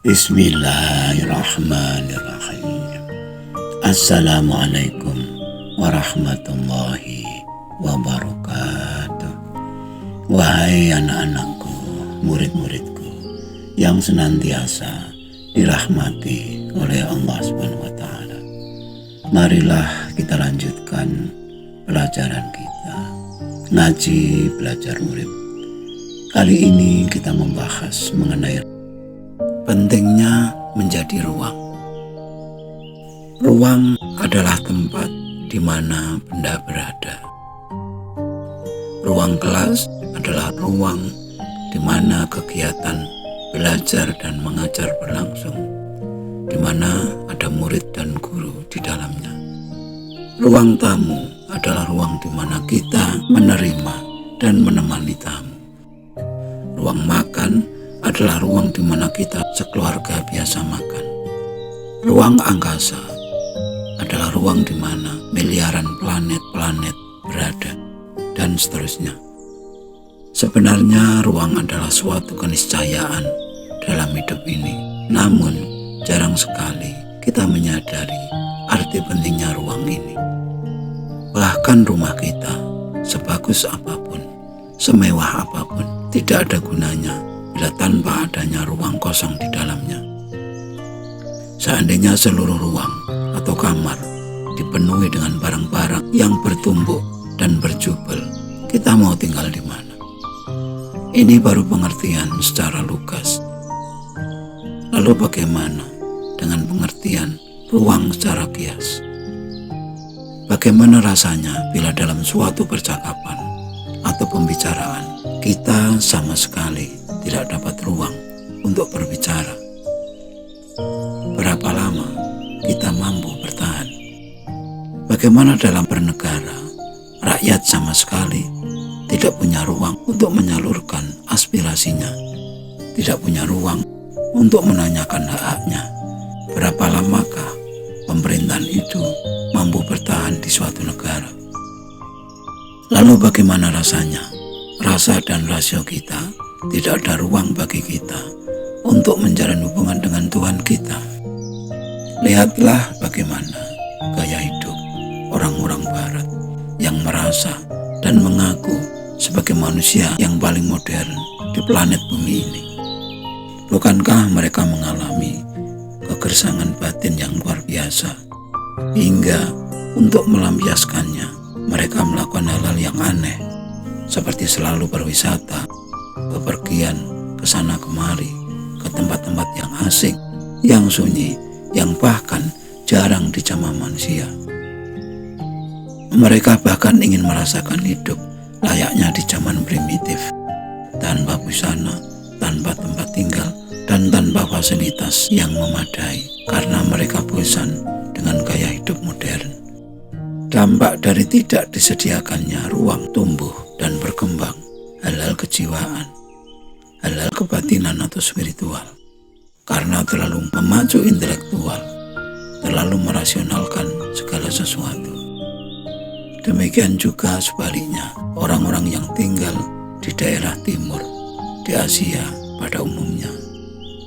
Bismillahirrahmanirrahim. Assalamualaikum warahmatullahi wabarakatuh. Wahai anak-anakku, murid-muridku yang senantiasa dirahmati oleh Allah SWT. Marilah kita lanjutkan pelajaran kita, ngaji belajar urip. Kali ini kita membahas mengenai pentingnya menjadi ruang. Ruang adalah tempat di mana benda berada. Ruang kelas adalah ruang di mana kegiatan belajar dan mengajar berlangsung, di mana ada murid dan guru di dalamnya. Ruang tamu adalah ruang di mana kita menerima dan menemani tamu. Ruang makan adalah ruang di mana kita sekeluarga biasa makan. Ruang angkasa adalah ruang di mana miliaran planet-planet berada, dan seterusnya. Sebenarnya ruang adalah suatu keniscayaan dalam hidup ini. Namun jarang sekali kita menyadari arti pentingnya ruang ini. Bahkan rumah kita, sebagus apapun, semewah apapun, tidak ada gunanya bila tanpa adanya ruang kosong di dalamnya. Seandainya seluruh ruang atau kamar dipenuhi dengan barang-barang yang bertumpuk dan berjubel, kita mau tinggal di mana? Ini baru pengertian secara lugas. Lalu bagaimana dengan pengertian ruang secara kias? Bagaimana rasanya bila dalam suatu percakapan atau pembicaraan kita sama sekali tidak dapat ruang untuk berbicara? Berapa lama kita mampu bertahan? Bagaimana dalam bernegara, rakyat sama sekali tidak punya ruang untuk menyalurkan aspirasinya, tidak punya ruang untuk menanyakan hak-haknya. Berapa lamakah pemerintahan itu mampu bertahan di suatu negara? Lalu bagaimana rasanya? Rasa dan rasio kita, tidak ada ruang bagi kita untuk menjalin hubungan dengan Tuhan kita. Lihatlah bagaimana gaya hidup orang-orang barat yang merasa dan mengaku sebagai manusia yang paling modern di planet bumi ini. Bukankah mereka mengalami kegersangan batin yang luar biasa, hingga untuk melampiaskannya mereka melakukan hal-hal yang aneh, seperti selalu berwisata, bepergian ke sana kemari, ke tempat-tempat yang asing, yang sunyi, yang bahkan jarang dijamah manusia. Mereka bahkan ingin merasakan hidup layaknya di zaman primitif, tanpa busana, tanpa tempat tinggal, dan tanpa fasilitas yang memadai, karena mereka bosan dengan gaya hidup modern. Dampak dari tidak disediakannya ruang tumbuh dan berkembang hal-hal kejiwaan, hal-hal kebatinan atau spiritual, karena terlalu memacu intelektual, terlalu merasionalkan segala sesuatu. Demikian juga sebaliknya, orang-orang yang tinggal di daerah timur, di Asia pada umumnya,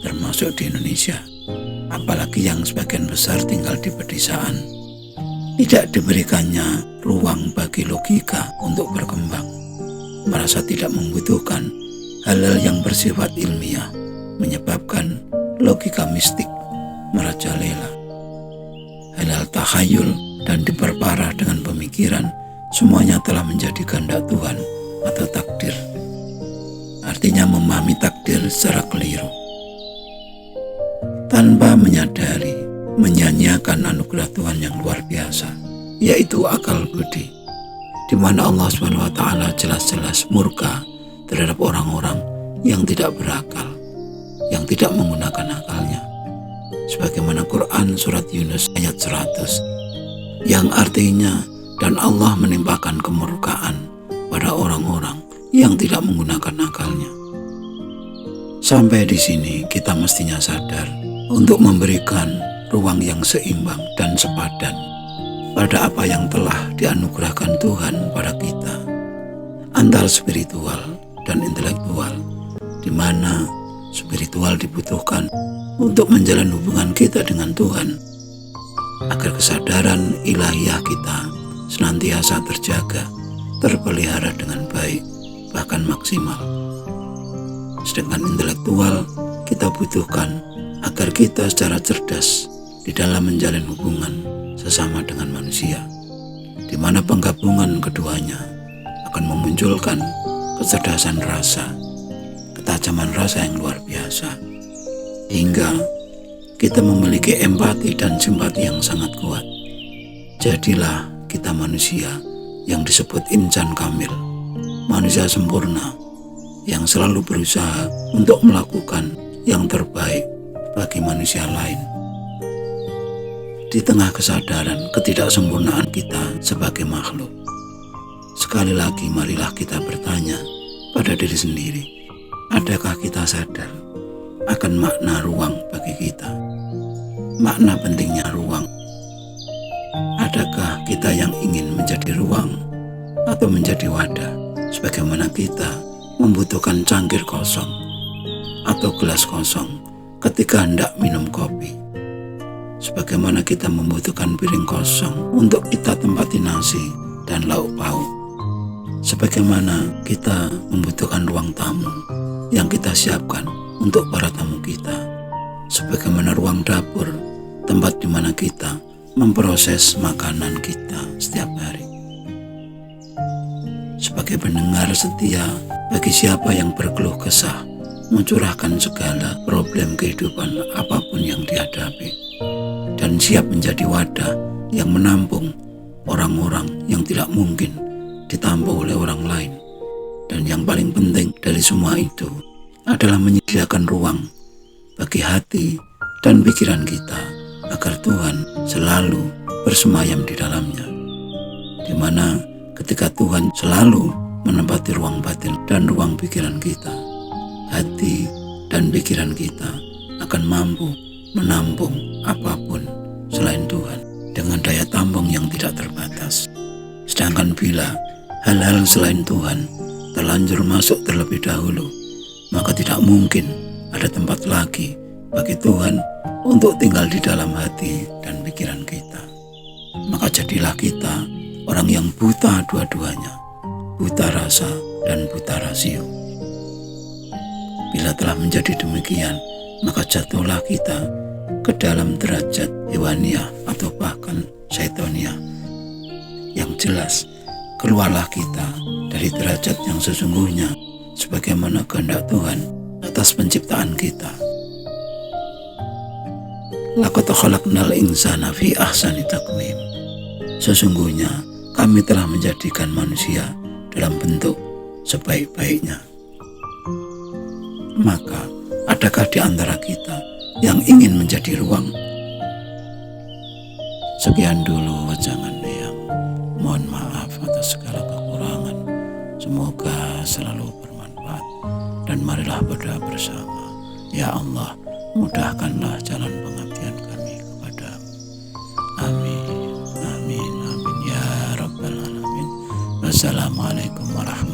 termasuk di Indonesia, apalagi yang sebagian besar tinggal di pedesaan, tidak diberikannya ruang bagi logika untuk berkembang, merasa tidak membutuhkan hal-hal yang bersifat ilmiah, menyebabkan logika mistik merajalela. Hal-hal takhayul dan diperparah dengan pemikiran semuanya telah menjadi kehendak Tuhan atau takdir. Artinya memahami takdir secara keliru, tanpa menyadari, menyanyiakan anugerah Tuhan yang luar biasa, yaitu akal budi, di mana Allah SWT jelas-jelas murka terhadap orang-orang yang tidak berakal, yang tidak menggunakan akalnya. Sebagaimana Quran surat Yunus ayat 100, yang artinya, dan Allah menimpakan kemurkaan pada orang-orang yang tidak menggunakan akalnya. Sampai di sini kita mestinya sadar untuk memberikan ruang yang seimbang dan sepadan pada apa yang telah dianugerahkan Tuhan pada kita, antara spiritual dan intelektual, di mana spiritual dibutuhkan untuk menjalin hubungan kita dengan Tuhan, agar kesadaran ilahiyah kita senantiasa terjaga, terpelihara dengan baik, bahkan maksimal. Sedangkan intelektual kita butuhkan agar kita secara cerdas di dalam menjalin hubungan sesama dengan manusia, di mana penggabungan keduanya akan memunculkan kecerdasan rasa, ketajaman rasa yang luar biasa, hingga kita memiliki empati dan simpati yang sangat kuat. Jadilah kita manusia yang disebut insan kamil, manusia sempurna yang selalu berusaha untuk melakukan yang terbaik bagi manusia lain. Di tengah kesadaran ketidaksempurnaan kita sebagai makhluk, sekali lagi marilah kita bertanya pada diri sendiri, adakah kita sadar akan makna ruang bagi kita? Makna pentingnya ruang. Adakah kita yang ingin menjadi ruang atau menjadi wadah, sebagaimana kita membutuhkan cangkir kosong atau gelas kosong ketika hendak minum kopi, sebagaimana kita membutuhkan piring kosong untuk kita tempati nasi dan lauk pauk, sebagaimana kita membutuhkan ruang tamu yang kita siapkan untuk para tamu kita, sebagaimana ruang dapur, tempat di mana kita memproses makanan kita setiap hari. Sebagai pendengar setia bagi siapa yang berkeluh kesah, mencurahkan segala problem kehidupan apapun yang dihadapi, dan siap menjadi wadah yang menampung orang-orang yang tidak mungkin ditampung oleh orang lain. Dan yang paling penting dari semua itu adalah menyediakan ruang bagi hati dan pikiran kita agar Tuhan selalu bersemayam di dalamnya, di mana ketika Tuhan selalu menempati ruang batin dan ruang pikiran kita, hati dan pikiran kita akan mampu menampung apapun selain Tuhan dengan daya tampung yang tidak terbatas. Sedangkan bila hal-hal selain Tuhan terlanjur masuk terlebih dahulu, maka tidak mungkin ada tempat lagi bagi Tuhan untuk tinggal di dalam hati dan pikiran kita. Maka jadilah kita orang yang buta dua-duanya, buta rasa dan buta rasio. Bila telah menjadi demikian, maka jatuhlah kita ke dalam derajat hewaniah atau bahkan syaitoniah. Yang jelas, keluarlah kita dari derajat yang sesungguhnya sebagaimana kehendak Tuhan atas penciptaan kita. Laqad khalaqnal insana fi ahsani taqwim. Sesungguhnya kami telah menjadikan manusia dalam bentuk sebaik-baiknya. Maka adakah di antara kita yang ingin menjadi ruang? Sekian dulu wajangan yang mohon maaf atas segala kekurangan. Semoga selalu bermanfaat, dan marilah berdoa bersama. Ya Allah, mudahkanlah jalan pengabdian kami kepadamu. Amin, amin, amin ya rabbal alamin. Wassalamualaikum warahmatullahi wabarakatuh.